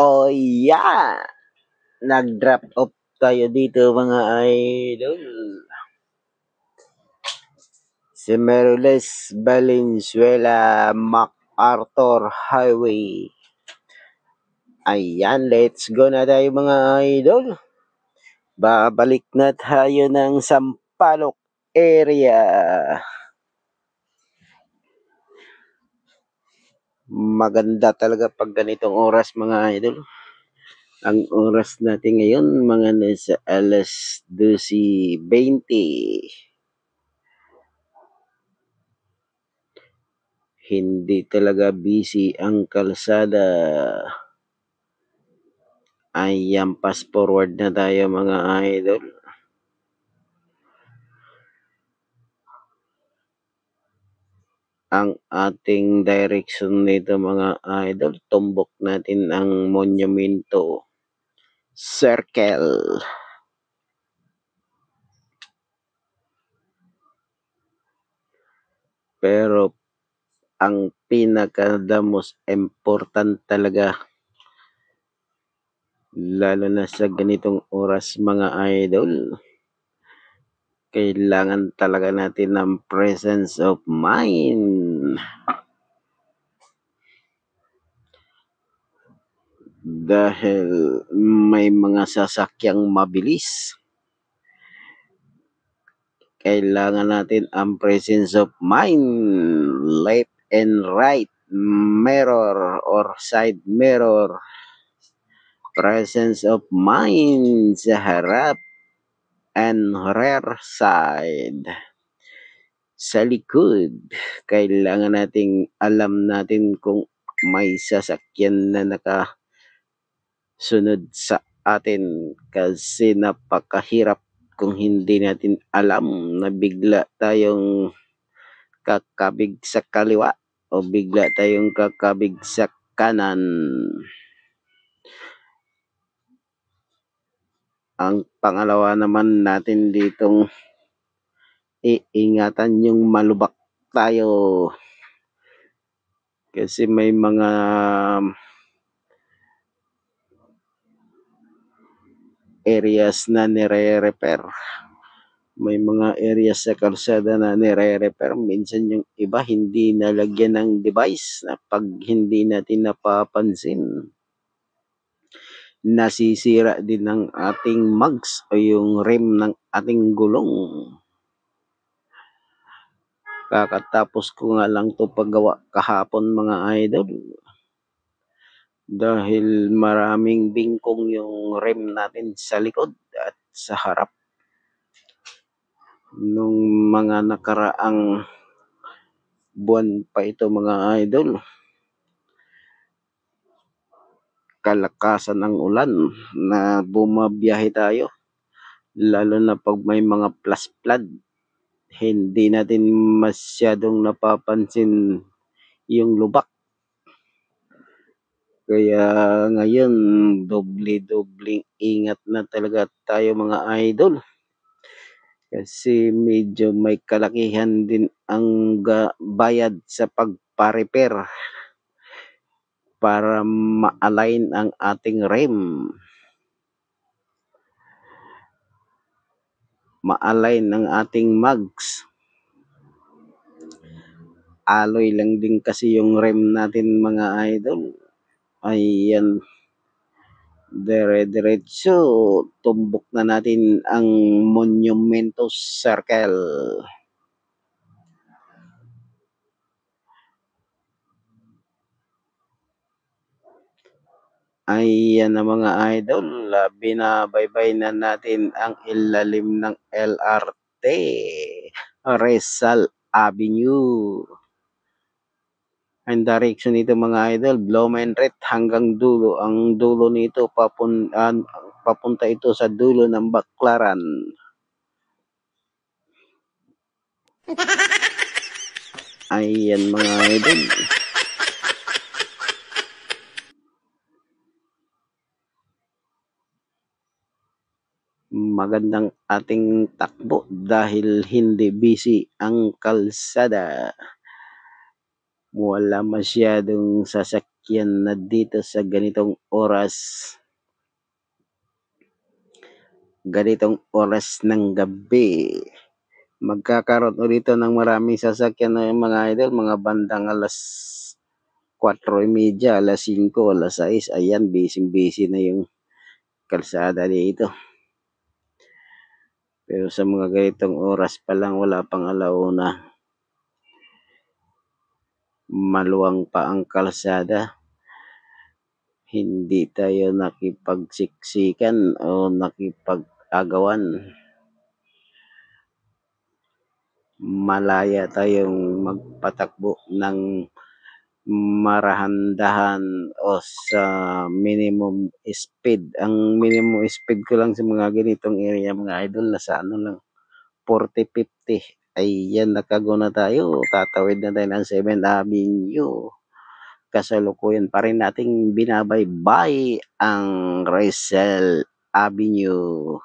Oh yeah! Nag-drop off tayo dito mga idol. Si Merles Valenzuela MacArthur Highway. Ayan, let's go na tayo mga idol. Babalik na tayo ng Sampaloc area. Maganda talaga pag ganitong oras mga idol. Ang oras natin ngayon mga nasa alas 12:20. Hindi talaga busy ang kalsada. Ayan, fast forward na tayo mga idol. Ang ating direction nito mga idol, tumbok natin ang Monumento Circle. Pero ang pinaka most important talaga, lalo na sa ganitong oras mga idol, kailangan talaga natin ng presence of mind. Dahil may mga sasakyang mabilis. Kailangan natin ang presence of mind, left and right mirror or side mirror. Presence of mind sa harap and rear side. Sa likod, kailangan nating alam natin kung may sasakyan na nakasunod sa atin kasi napakahirap kung hindi natin alam na bigla tayong kakabig sa kaliwa o bigla tayong kakabig sa kanan. Ang pangalawa naman natin ditong iingatan yung malubak tayo kasi may mga areas na nire-repair. May mga areas sa kalsada na nire-repair. Minsan yung iba hindi nalagyan ng device na pag hindi natin napapansin, nasisira din ang ating mags o yung rim ng ating gulong. Kakatapos ko nga lang to paggawa kahapon mga idol. Dahil maraming bingkong yung rim natin sa likod at sa harap. Nung mga nakaraang buwan pa ito mga idol, kalakasan ng ulan na bumabiyahe tayo, lalo na pag may mga flash flood, hindi natin masyadong napapansin yung lubak. Kaya ngayon doble-dobling ingat na talaga tayo mga idol. Kasi medyo may kalakihan din ang bayad sa pagpa-repair para ma-align ang ating rim. Ma-align ang ating mags. Alloy lang din kasi yung rim natin mga idol. Ayan. Dire-diretso, tumbok na natin ang Monumento Circle. Ayan na mga idol, binabaybay na natin ang ilalim ng LRT, Rizal Avenue. Ang direction nito mga idol, Blumentritt hanggang dulo. Ang dulo nito papunta ito sa dulo ng Baclaran. Ayan mga idol. Magandang ating takbo dahil hindi busy ang kalsada. Wala masyadong sasakyan sasakyan na dito sa ganitong oras ng gabi. Magkakaroon ulit ng maraming sasakyan na mga idol, mga bandang alas 4:30, alas 5, alas 6. Ayan, busy na yung kalsada dito. Pero sa mga ganitong oras pa lang, wala pang alauna, maluwang pa ang kalsada. Hindi tayo nakipagsiksikan o nakipag-agawan. Malaya tayong magpatakbo ng marahan-dahan o sa minimum speed. Ang minimum speed ko lang sa mga ganitong area mga idol, nasa ano lang, 40-50. Ayan, nakaguna tayo. Tatawid na tayo ng 7th Avenue. Kasalukuyan pa rin nating binabaybay ang Rizal Avenue.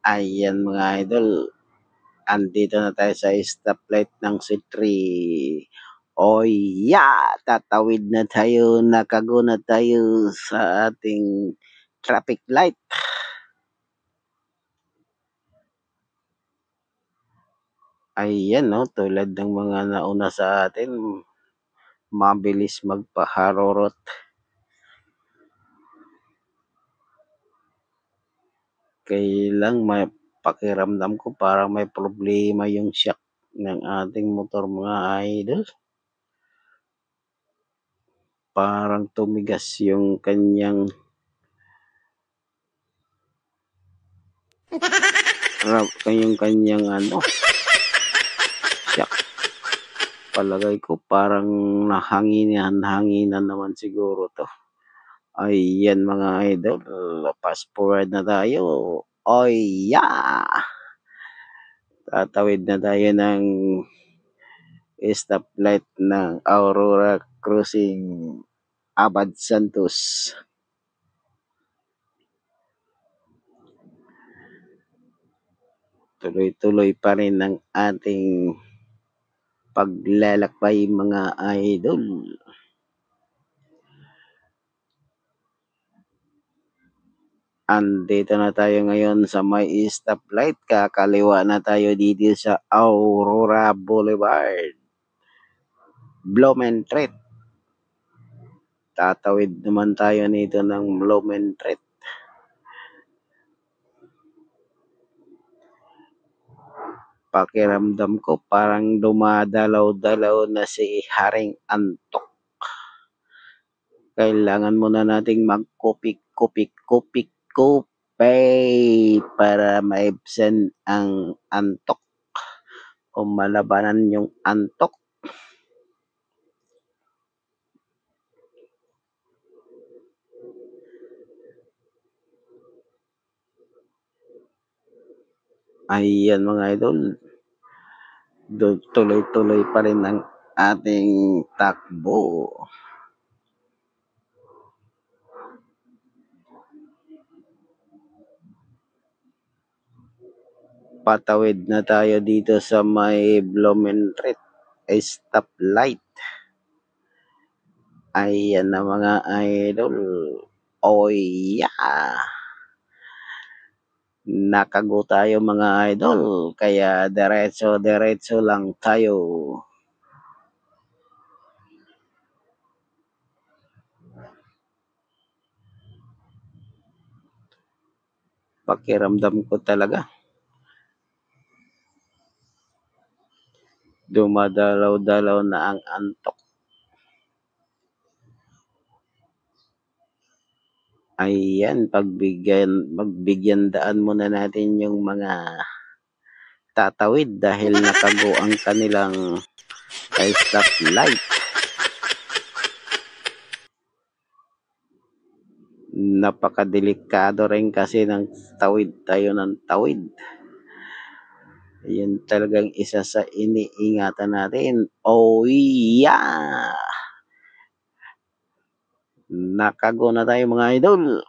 Ayan mga idol, andito na tayo sa stoplight ng C3. Oh yeah! Tatawid na tayo, nakaguna tayo sa ating traffic light. Ayan no, tulad ng mga nauna sa atin, mabilis magpaharurot. Kailang may pakiramdam ko parang may problema yung shock ng ating motor mga idol. Parang tumigas yung kanyang shock. Palagay ko parang hanginan naman siguro to. Ayan mga idol, fast forward na tayo. Oh yeah! Tatawid na tayo ng stoplight ng Aurora Crossing Abad Santos. Tuloy-tuloy pa rin ang ating paglalakbay mga idol. Andito na tayo ngayon sa may stoplight. Kakaliwa na tayo dito sa Aurora Boulevard, Blumentritt. Tatawid naman tayo nito ng Blumentritt. Pakiramdam ko parang dumadalaw-dalaw na si Haring Antok. Kailangan muna nating magkupik-kupik para maibsan ang antok o malabanan yung antok. Ayan mga idol, tuloy-tuloy pa rin ang ating takbo. Patawid na tayo dito sa may Blumentritt stoplight. Ayan na mga idol. Oh yeah! Nakago tayo mga idol, kaya diretso lang tayo. Pakiramdam ko talaga dumadalaw-dalaw na ang antok. Ayan, magbigyan daan muna natin yung mga tatawid dahil nakago ang kanilang stoplight. Napakadelikado rin kasi ng tawid tayo ng tawid. Yun talagang isa sa iniingatan natin. Oh yeah! Nakago na tayo mga idol.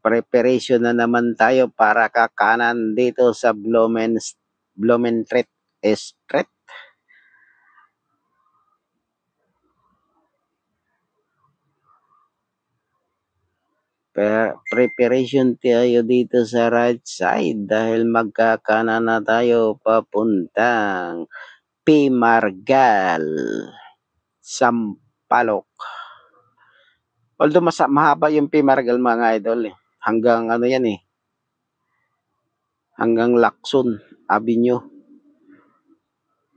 Preparation na naman tayo para kakanan dito sa Blumentritt Street. Preparation tayo dito sa right side dahil magkakanan na tayo papuntang Pimargal, Sampaloc. Although mahaba yung Pimargal mga idol eh. Hanggang ano yan eh. Hanggang Lacson Avenue.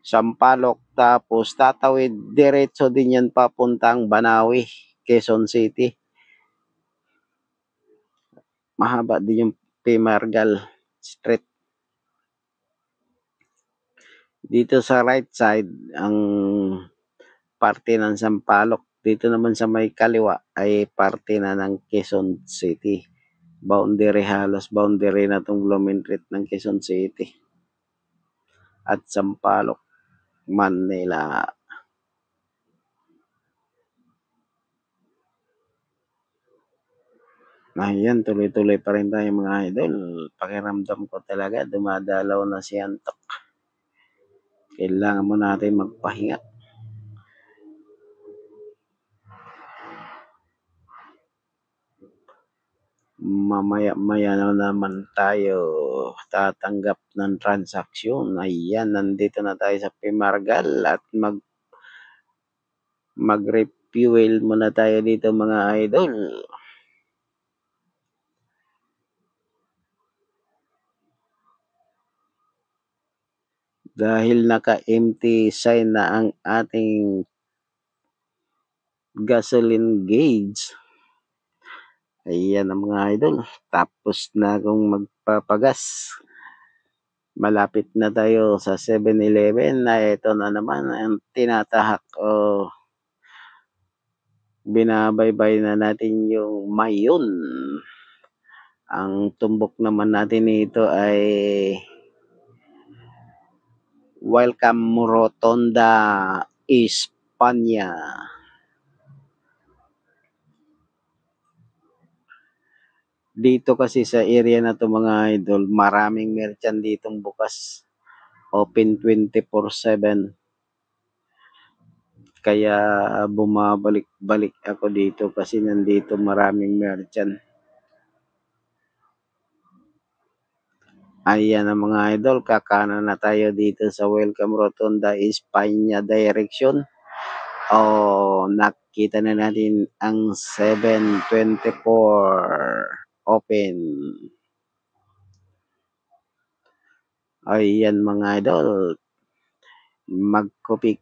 Sampaloc tapos tatawid diretso din yan papuntang Banawi, Quezon City. Mahaba din yung Pimargal Street. Dito sa right side ang parte ng Sampaloc. Dito naman sa may kaliwa ay parte na ng Quezon City. Boundary, halos boundary na itong Blumentritt ng Quezon City at Sampaloc, Manila. Ayan, tuloy-tuloy pa rin tayo mga idol. Pakiramdam ko talaga, dumadalaw na si Antok. Kailangan mo natin magpahinga. Mamaya-maya na naman tayo tatanggap ng transaksyon. Ayan, nandito na tayo sa Pimargal at mag-refuel muna tayo dito mga idol. Dahil naka-empty sign na ang ating gasoline gauge. Ayan ang mga idol. Tapos na akong magpapagas. Malapit na tayo sa 7-Eleven na ito na naman ang tinatahak o binabaybay na natin yung Mayon. Ang tumbok naman natin nito ay Welcome Rotonda, Espanya. Dito kasi sa area na to mga idol, maraming merchant ditong bukas. Open 24/7. Kaya bumabalik-balik ako dito kasi nandito maraming merchant. Ayan ang mga idol, kakana na tayo dito sa Welcome Rotonda, Espanya direction. Nakita na natin ang 724 open. Ayan mga idol, magkupik